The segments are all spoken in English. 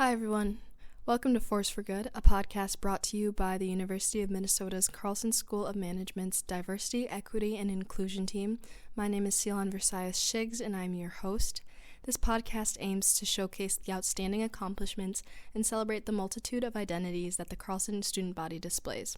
Hi, everyone. Welcome to Force for Good, a podcast brought to you by the University of Minnesota's Carlson School of Management's Diversity, Equity, and Inclusion team. My name is Ceylon Versailles Shiggs, and I'm your host. This podcast aims to showcase the outstanding accomplishments and celebrate the multitude of identities that the Carlson student body displays.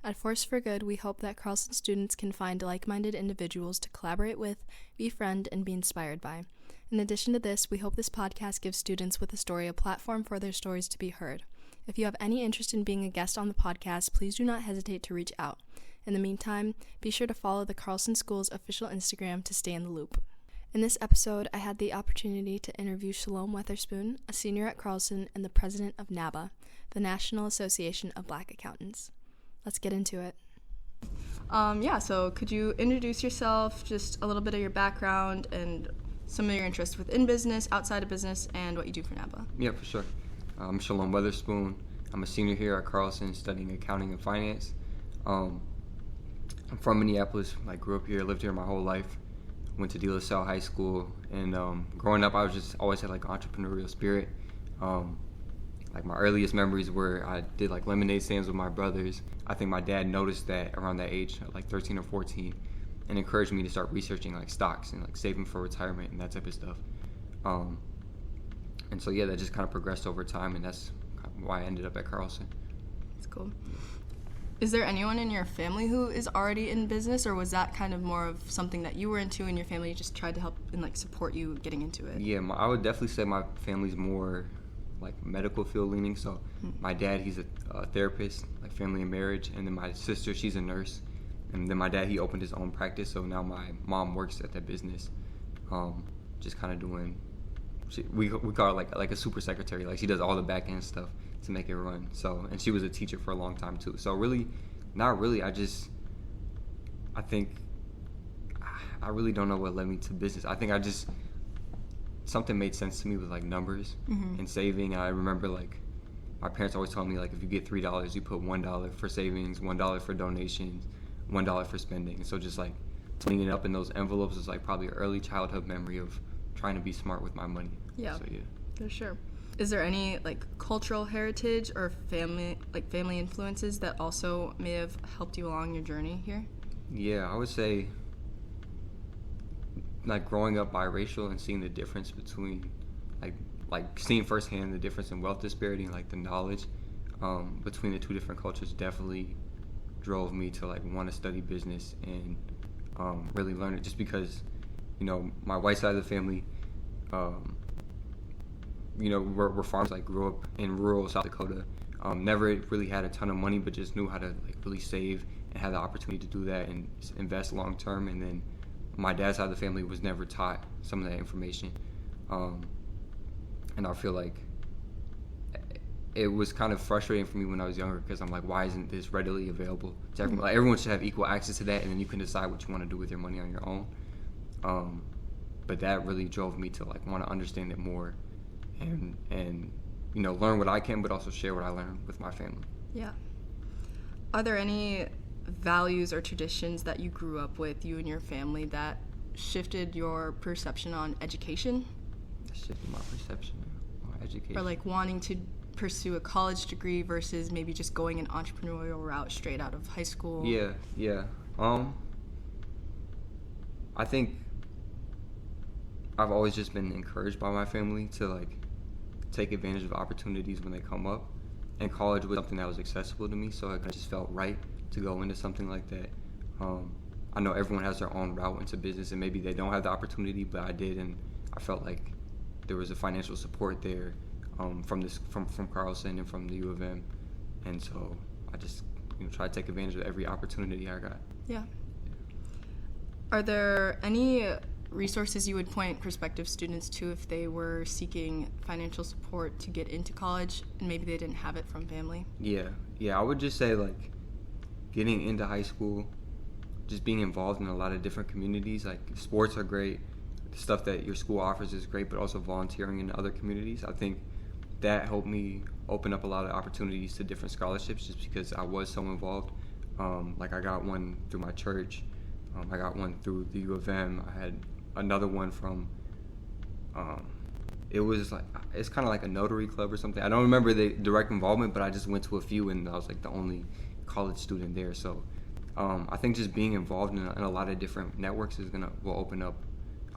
At Force for Good, we hope that Carlson students can find like-minded individuals to collaborate with, befriend, and be inspired by. In addition to this, we hope this podcast gives students with a story a platform for their stories to be heard. If you have any interest in being a guest on the podcast, please do not hesitate to reach out. In the meantime, be sure to follow the Carlson School's official Instagram to stay in the loop. In this episode, I had the opportunity to interview Shalom Weatherspoon, a senior at Carlson and the president of NABA, the National Association of Black Accountants. Let's get into it. So could you introduce yourself, just a little bit of your background and some of your interests within business, outside of business, and what you do for NABA? Yeah, for sure. I'm Shalom Weatherspoon. I'm a senior here at Carlson studying accounting and finance. I'm from Minneapolis. I grew up here, lived here my whole life. Went to De La Salle High School, and growing up, I was just always had like entrepreneurial spirit. Like my earliest memories were I did like lemonade stands with my brothers. I think my dad noticed that around that age, like 13 or 14, and encouraged me to start researching like stocks and like saving for retirement and that type of stuff. And so that just kind of progressed over time, and that's why I ended up at Carlson. That's cool. Is there anyone in your family who is already in business, or was that kind of more of something that you were into and your family just tried to help and like support you getting into it? Yeah, I would definitely say my family's more like medical field leaning. So my dad, he's a therapist, like family and marriage, and then my sister, she's a nurse, and then my dad, he opened his own practice. So now my mom works at that business, just kind of doing. We call it like a super secretary. Like she does all the back end stuff to make it run. So, and she was a teacher for a long time too. So really, not really. I think I really don't know what led me to business. I think something made sense to me with like numbers and saving. I remember like my parents always told me like if you get $3, you put $1 for savings, $1 for donations, $1 for spending. So just like cleaning it up in those envelopes is like probably an early childhood memory of trying to be smart with my money. Yeah, so, for sure. Is there any like cultural heritage or family influences that also may have helped you along your journey here? Yeah, I would say like growing up biracial and seeing the difference between like seeing firsthand the difference in wealth disparity and like the knowledge between the two different cultures definitely drove me to like want to study business and really learn it, just because my white side of the family we're farmers. Like grew up in rural South Dakota, never really had a ton of money, but just knew how to like really save and had the opportunity to do that and invest long term. And then my dad's side of the family was never taught some of that information, and I feel like it was kind of frustrating for me when I was younger, because I'm like, why isn't this readily available to everyone? Like everyone should have equal access to that, and then you can decide what you want to do with your money on your own. But that really drove me to like want to understand it more, and learn what I can, but also share what I learned with my family. Yeah. Are there any values or traditions that you grew up with, you and your family, that shifted your perception on education? That shifted my perception on education. Or like wanting to pursue a college degree versus maybe just going an entrepreneurial route straight out of high school? Yeah. I think I've always just been encouraged by my family to like take advantage of opportunities when they come up, and college was something that was accessible to me, so I just felt right to go into something like that. I know everyone has their own route into business, and maybe they don't have the opportunity, but I did, and I felt like there was a financial support there from Carlson and from the U of M, and so I just try to take advantage of every opportunity I got. Yeah. Are there any resources you would point prospective students to if they were seeking financial support to get into college and maybe they didn't have it from family? Yeah, I would just say like getting into high school, just being involved in a lot of different communities. Like sports are great, the stuff that your school offers is great, but also volunteering in other communities. I think that helped me open up a lot of opportunities to different scholarships, just because I was so involved. Like I got one through my church, I got one through the U of M, I had another one from it was like, it's kind of like a notary club or something. I don't remember the direct involvement, but I just went to a few, and I was like the only college student there. So I think just being involved in a lot of different networks will open up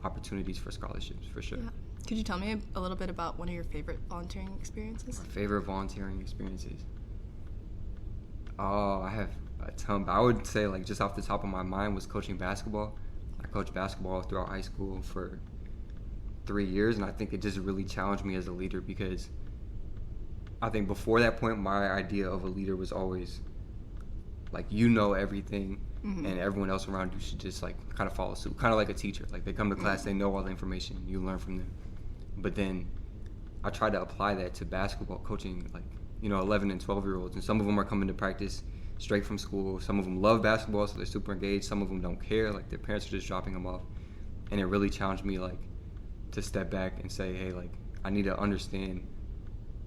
opportunities for scholarships for sure. Yeah. Could you tell me a little bit about one of your favorite volunteering experiences? My favorite volunteering experiences? Oh, I have a ton. But I would say, like, just off the top of my mind was coaching basketball. I coached basketball throughout high school for 3 years, and I think it just really challenged me as a leader, because I think before that point, my idea of a leader was always, like, you know everything, and everyone else around you should just, like, kind of follow suit. Kind of like a teacher. Like, they come to class, they know all the information, you learn from them. But then I tried to apply that to basketball, coaching, like, 11 and 12-year-olds, and some of them are coming to practice straight from school. Some of them love basketball, so they're super engaged. Some of them don't care, like, their parents are just dropping them off. And it really challenged me, like, to step back and say, hey, like, I need to understand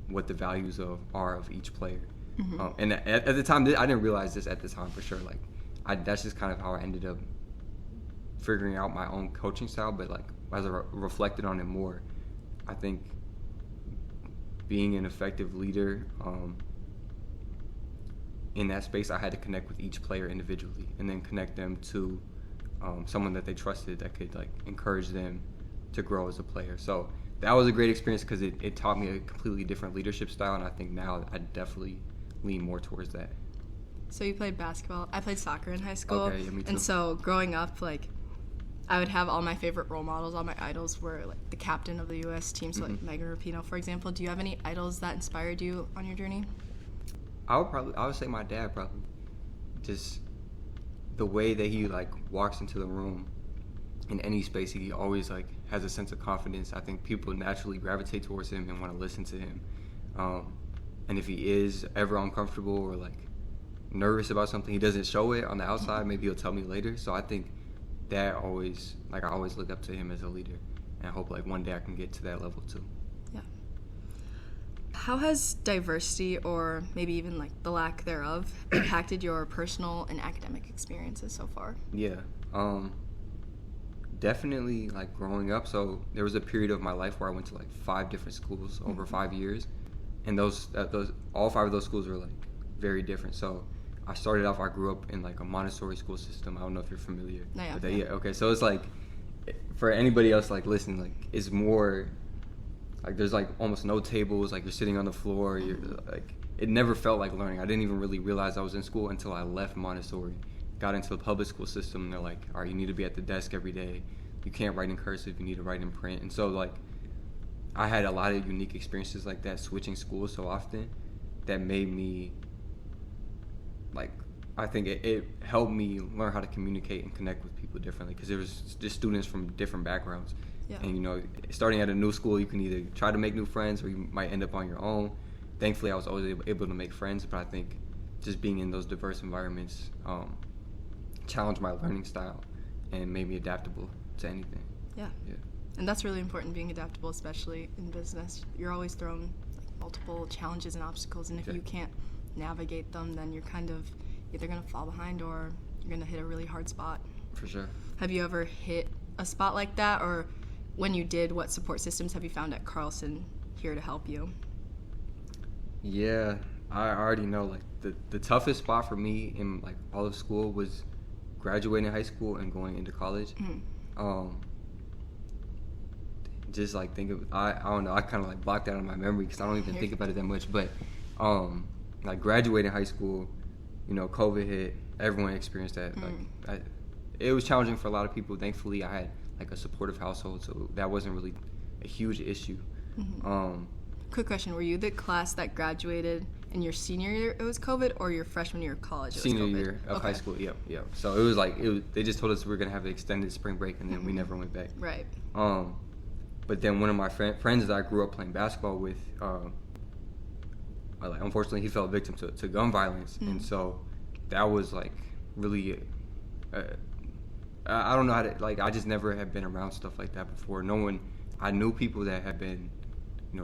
what the values are of each player. And at the time, I didn't realize this at the time for sure. Like, that's just kind of how I ended up figuring out my own coaching style. But, like, as I reflected on it more, I think being an effective leader in that space, I had to connect with each player individually, and then connect them to someone that they trusted that could, like, encourage them to grow as a player. So that was a great experience, because it taught me a completely different leadership style, and I think now I definitely lean more towards that. So you played basketball. I played soccer in high school. Okay, yeah, me too. And so growing up, like, I would have all my favorite role models. All my idols were, like, the captain of the U.S. team, so like Megan Rapinoe, for example. Do you have any idols that inspired you on your journey? I would say my dad, probably. Just the way that he, like, walks into the room in any space, he always, like, has a sense of confidence. I think people naturally gravitate towards him and want to listen to him. And if he is ever uncomfortable or, like, nervous about something, he doesn't show it on the outside. Maybe he'll tell me later. So I think that always, like, I always look up to him as a leader, and I hope, like, one day I can get to that level too. Yeah. How has diversity, or maybe even, like, the lack thereof, impacted your personal and academic experiences so far? Yeah. Definitely, like, growing up. So there was a period of my life where I went to, like, 5 different schools over 5 years, and those all 5 of those schools were, like, very different. So I started off, I grew up in, like, a Montessori school system. I don't know if you're familiar with that. Yeah. Okay. So it's, like, for anybody else, like, listening, like, it's more like there's, like, almost no tables. Like, you're sitting on the floor. You're, like, it never felt like learning. I didn't even really realize I was in school until I left Montessori, got into the public school system, and they're like, all right, you need to be at the desk every day. You can't write in cursive. You need to write in print. And so, like, I had a lot of unique experiences like that, switching schools so often, that made me, like, I think it helped me learn how to communicate and connect with people differently, because there was just students from different backgrounds. Yeah. And, starting at a new school, you can either try to make new friends or you might end up on your own. Thankfully, I was always able to make friends, but I think just being in those diverse environments challenged my learning style and made me adaptable to anything. Yeah. And that's really important, being adaptable, especially in business. You're always thrown, like, multiple challenges and obstacles, and if you can't navigate them, then you're kind of either going to fall behind or you're going to hit a really hard spot. For sure. Have you ever hit a spot like that? Or when you did, what support systems have you found at Carlson here to help you? Yeah, I already know, like, the toughest spot for me in, like, all of school was graduating high school and going into college. Just, like, I don't know, I kind of, like, blocked that out of my memory because I don't even think about it that much. But like, graduating high school, COVID hit, everyone experienced that. Like, it was challenging for a lot of people. Thankfully, I had, like, a supportive household, so that wasn't really a huge issue. Quick question, were you the class that graduated in your senior year it was COVID, or your freshman year of college it was senior COVID? Year of high school, yep. So it was like, they just told us we were going to have an extended spring break, and then we never went back. Right. But then one of my friends that I grew up playing basketball with, unfortunately, he fell victim to gun violence. And so that was, like, really, I don't know how to, like, I just never had been around stuff like that before. I knew people that had been,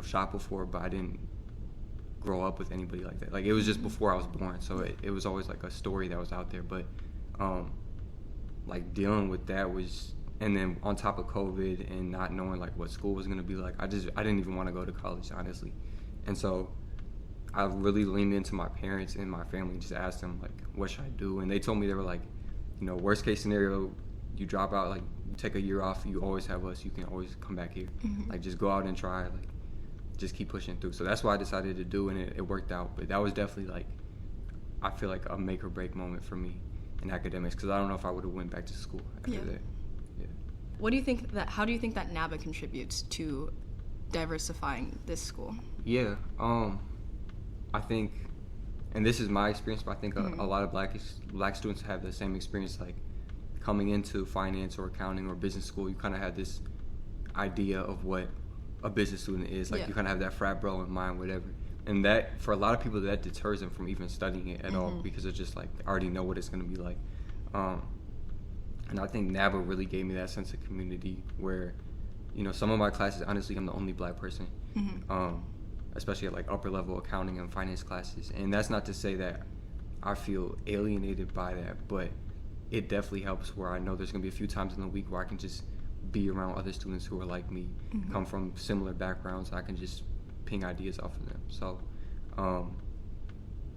shot before, but I didn't grow up with anybody like that. Like, it was just before I was born, so it was always, like, a story that was out there. But, like, dealing with that was And then on top of COVID and not knowing like what school was going to be like, I didn't even want to go to college, honestly. And so I really leaned into my parents and my family and just asked them like, what should I do? And they told me, they were like, worst case scenario, you drop out, like you take a year off, you always have us, you can always come back here. Like just go out and try, like just keep pushing through. So that's what I decided to do, and it worked out. But that was definitely like, I feel like a make or break moment for me in academics, because I don't know if I would have went back to school after that. Yeah. How do you think that NABA contributes to diversifying this school? Yeah, I think, and this is my experience, but I think a lot of black students have the same experience, like coming into finance or accounting or business school, you kind of have this idea of what a business student is. Like you kind of have that frat bro in mind, whatever. And that, for a lot of people, that deters them from even studying it at all, because it's just like, I already know what it's going to be like. And I think NABA really gave me that sense of community where, some of my classes, honestly, I'm the only black person, especially at like upper level accounting and finance classes. And that's not to say that I feel alienated by that, but it definitely helps where I know there's going to be a few times in the week where I can just be around other students who are like me, come from similar backgrounds. I can just ping ideas off of them. So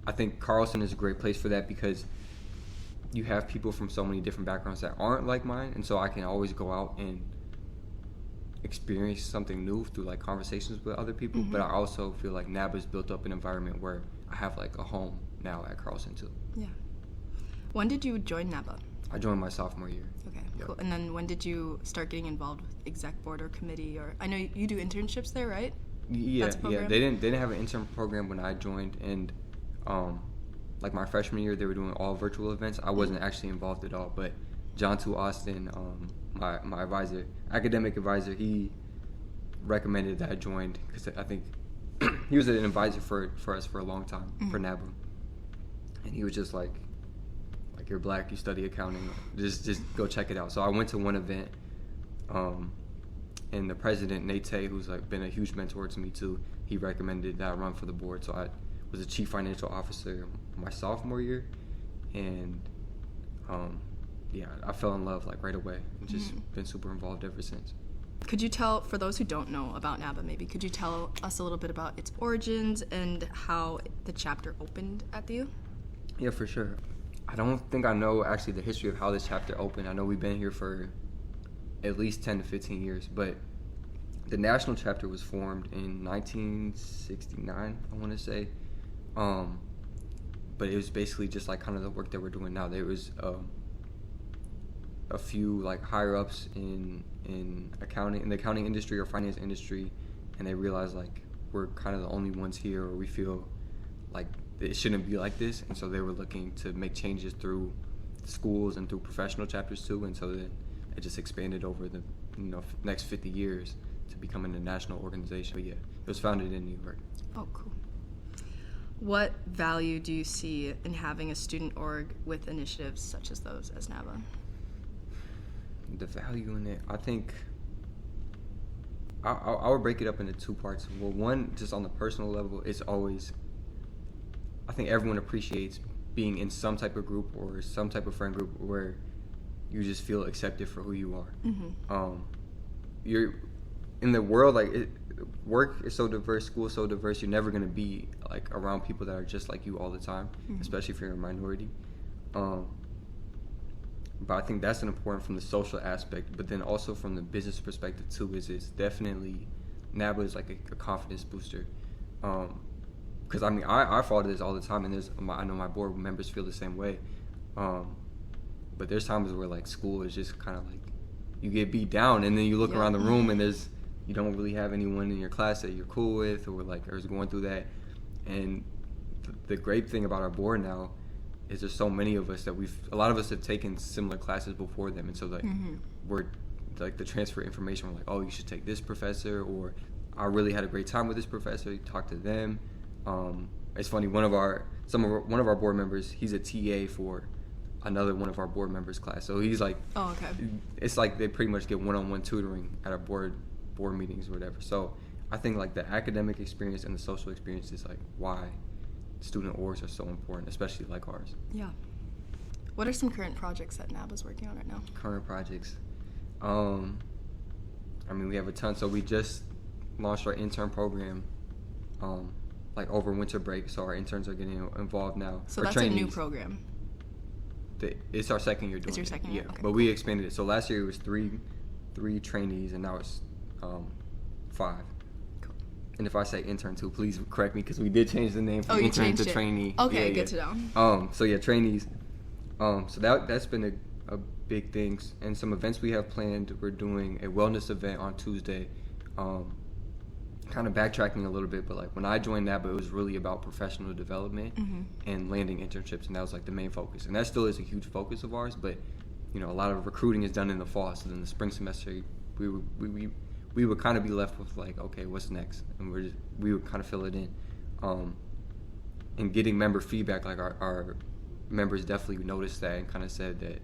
I think Carlson is a great place for that, because you have people from so many different backgrounds that aren't like mine, and so I can always go out and experience something new through like conversations with other people. But I also feel like NABA's built up an environment where I have like a home now at Carlson too. Yeah. When did you join NABA? I joined my sophomore year. Okay, cool. And then when did you start getting involved with exec board or committee? Or I know you do internships there, right? Yeah. They didn't have an intern program when I joined, and like my freshman year, they were doing all virtual events. I wasn't actually involved at all, but John T. Austin, my advisor, academic advisor, he recommended that I joined, because I think he was an advisor for us for a long time, for NABA. And he was just like you're black, you study accounting, just go check it out. So I went to one event, and the president, Nate Tay, who's like been a huge mentor to me too, he recommended that I run for the board. So I was a chief financial officer my sophomore year, and I fell in love like right away, and just been super involved ever since. Could you tell, for those who don't know about NABA, maybe could you tell us a little bit about its origins and how the chapter opened at the U? Yeah, for sure. I don't think I know actually the history of how this chapter opened. I know we've been here for at least 10 to 15 years, but the national chapter was formed in 1969, I want to say. But it was basically just like kind of the work that we're doing now. There was a few like higher ups in accounting, in the accounting industry or finance industry, and they realized like we're kind of the only ones here, or we feel like it shouldn't be like this, and so they were looking to make changes through schools and through professional chapters too, and so then it just expanded over the next 50 years to becoming a national organization. But yeah, it was founded in New York. Oh, cool. What value do you see in having a student org with initiatives such as those as NABA? The value in it, I think I would break it up into two parts. Well, one, just on the personal level, it's always, I think everyone appreciates being in some type of group or some type of friend group where you just feel accepted for who you are. You're in the world, like work is so diverse, school is so diverse, you're never going to be like around people that are just like you all the time, especially if you're a minority. But I think that's an important from the social aspect, but then also from the business perspective too, is it's definitely, NABA is like a confidence booster. Because I mean, I follow this all the time, and I know my board members feel the same way. But there's times where like school is just kind of like, you get beat down, and then you look around the room and you don't really have anyone in your class that you're cool with, or like is going through that. And the great thing about our board now is there's so many of us that a lot of us have taken similar classes before them, and so like we're like the transfer information, we're like, oh, you should take this professor, or I really had a great time with this professor, you talk to them. It's funny, one of our board members, he's a TA for another one of our board members' class, so he's like, oh, okay, it's like they pretty much get one-on-one tutoring at our board meetings or whatever. So I think like the academic experience and the social experience is like why student orgs are so important, especially like ours. Yeah. What are some current projects that NABA's working on right now? Current projects. I mean, we have a ton. So we just launched our intern program, like over winter break. So our interns are getting involved now. So that's trainees. A new program. It's our second year doing it. It's your second year? Yeah, okay, but we expanded it. So last year it was three trainees, and now it's 5. Cool. And if I say intern too, please correct me because we did change the name from intern to trainee. Okay, yeah, good to know. So yeah, trainees. So that's been a big thing, and some events we have planned. We're doing a wellness event on Tuesday. Kind of backtracking a little bit, but like when I joined NABA, it was really about professional development and landing internships, and that was like the main focus. And that still is a huge focus of ours, but you know, a lot of recruiting is done in the fall. So then the spring semester, we would kind of be left with like, okay, what's next? And we would kind of fill it in. And getting member feedback, like our members definitely noticed that and kind of said that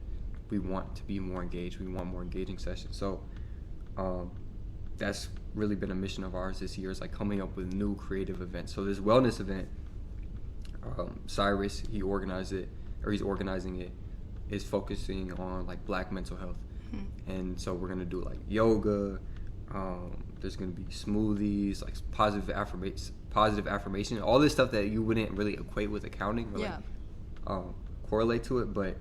we want to be more engaged. We want more engaging sessions. So that's really been a mission of ours this year, is like coming up with new creative events. So this wellness event, Cyrus, he's organizing it, is focusing on like Black mental health. And so we're gonna do like yoga, there's gonna be smoothies, like positive affirmation, all this stuff that you wouldn't really equate with accounting or like correlate to it, but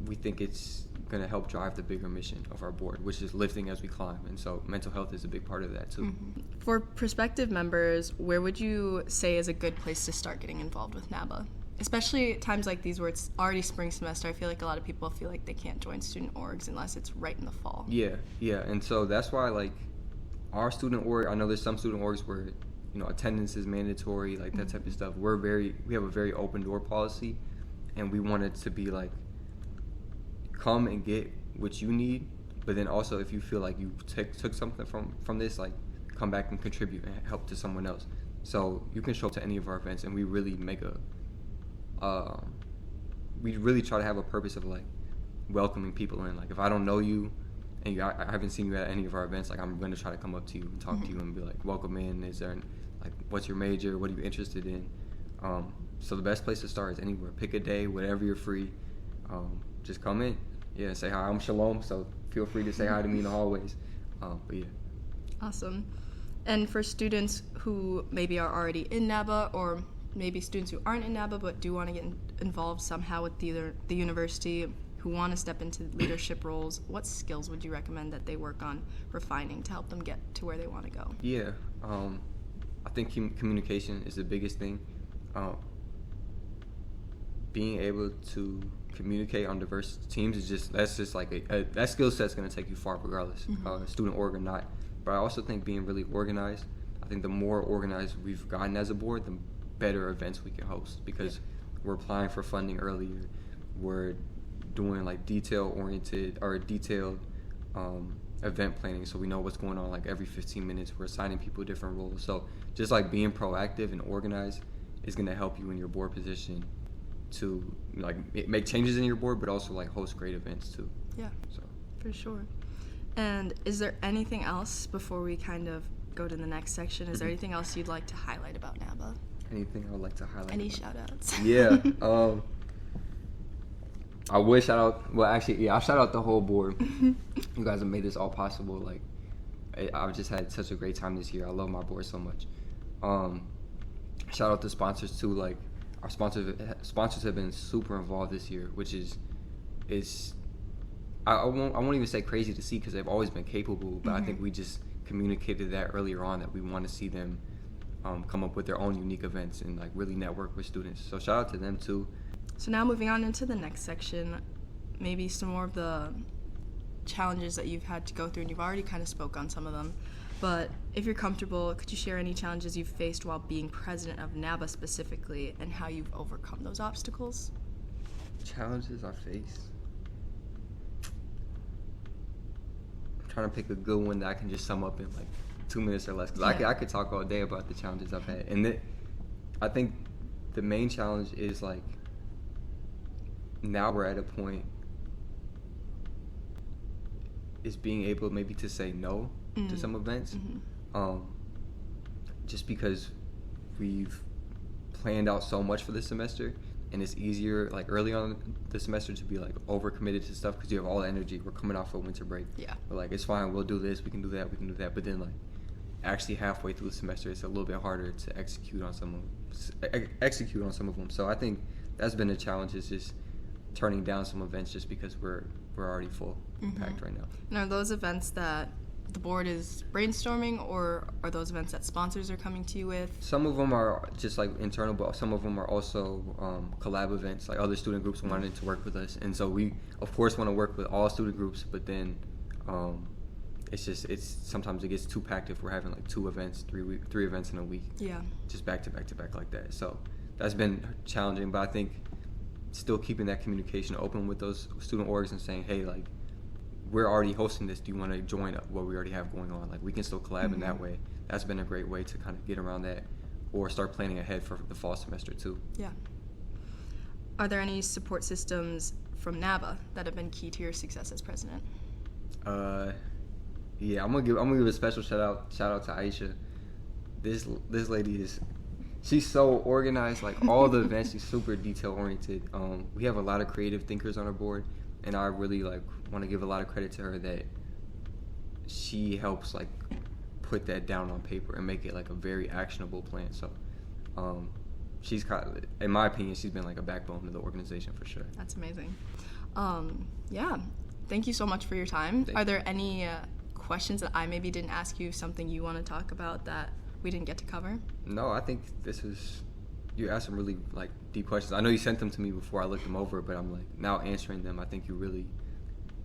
we think it's going to help drive the bigger mission of our board, which is lifting as we climb. And so mental health is a big part of that too. For prospective members, where would you say is a good place to start getting involved with NABA? Especially times like these where it's already spring semester. I feel like a lot of people feel like they can't join student orgs unless it's right in the fall. Yeah. And so that's why like our student org, I know there's some student orgs where, you know, attendance is mandatory, like that type of stuff. We have a very open door policy, and we want it to be like, come and get what you need, but then also if you feel like you took something from this, like come back and contribute and help to someone else. So you can show up to any of our events, and we really make we really try to have a purpose of like welcoming people in. Like if I don't know you and I haven't seen you at any of our events, like I'm going to try to come up to you and talk to you and be like, welcome in. Is there like, what's your major? What are you interested in? So the best place to start is anywhere. Pick a day, whatever you're free. Just come in, say hi. I'm Shalom, so feel free to say hi to me in the hallways. But yeah. Awesome. And for students who maybe are already in NABA, or maybe students who aren't in NABA but do want to get involved somehow with the university, who want to step into leadership roles, what skills would you recommend that they work on refining to help them get to where they want to go? Yeah, I think communication is the biggest thing. Being able to communicate on diverse teams that's just like that skill set's going to take you far regardless, student org or not. But I also think being really organized, I think the more organized we've gotten as a board, the better events we can host, because we're applying for funding earlier. We're doing like detailed event planning, so we know what's going on like every 15 minutes. We're assigning people different roles. So just like being proactive and organized is going to help you in your board position to like make changes in your board, but also like host great events too. Yeah, so for sure. And is there anything else before we kind of go to the next section? Is there anything else you'd like to highlight about NABA? Anything I would like to highlight? Any shout outs? Yeah. I would shout out, well actually, yeah, I'll shout out the whole board. You guys have made this all possible. Like, I've just had such a great time this year. I love my board so much. Shout out the sponsors too. Like, our sponsors have been super involved this year, which is I won't even say crazy to see, because they've always been capable, but I think we just communicated that earlier on, that we want to see them come up with their own unique events and like really network with students. So shout out to them too. So now moving on into the next section, maybe some more of the challenges that you've had to go through, and you've already kind of spoke on some of them. But if you're comfortable, could you share any challenges you've faced while being president of NABA specifically, and how you've overcome those obstacles? Challenges I faced? I'm trying to pick a good one that I can just sum up in like 2 minutes or less, because I could talk all day about the challenges I've had. And I think the main challenge is like, now we're at a point is being able maybe to say no to some events, just because we've planned out so much for this semester and it's easier like early on the semester to be like overcommitted to stuff because you have all the energy. We're coming off of winter break. Yeah. We're like, it's fine, we'll do this, we can do that, but then like actually halfway through the semester, it's a little bit harder to execute on some of them. So I think that's been a challenge, is just turning down some events just because we're already full packed right now. And are those events that the board is brainstorming, or are those events that sponsors are coming to you with? Some of them are just like internal, but some of them are also collab events, like other student groups wanting to work with us. And so we, of course, want to work with all student groups, but then it's sometimes it gets too packed if we're having like 2 events, 3 events in a week. Yeah. Just back to back like that. So that's been challenging, but I think still keeping that communication open with those student orgs and saying, hey, like, we're already hosting this. Do you want to join what we already have going on? Like, we can still collab in that way. That's been a great way to kind of get around that, or start planning ahead for the fall semester too. Yeah. Are there any support systems from NABA that have been key to your success as president? Yeah, I'm gonna give a special shout out to Aisha. This lady she's so organized. Like, all the events, she's super detail oriented. We have a lot of creative thinkers on our board, and I really like want to give a lot of credit to her that she helps like put that down on paper and make it like a very actionable plan. So she's in my opinion, she's been like a backbone of the organization for sure. That's amazing. Yeah, thank you so much for your time. Are there any questions that I maybe didn't ask you, something you want to talk about that we didn't get to cover? No, I think you asked some really like deep questions. I know you sent them to me before I looked them over, but I'm like, now answering them, I think you really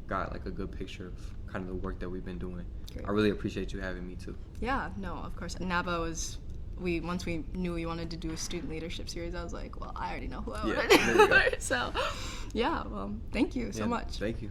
got like a good picture of kind of the work that we've been doing. Great. I really appreciate you having me too. Yeah, no, of course. NABA was, once we knew we wanted to do a student leadership series, I was like, well, I already know who I wanted to do. So, yeah, well, thank you so much. Thank you.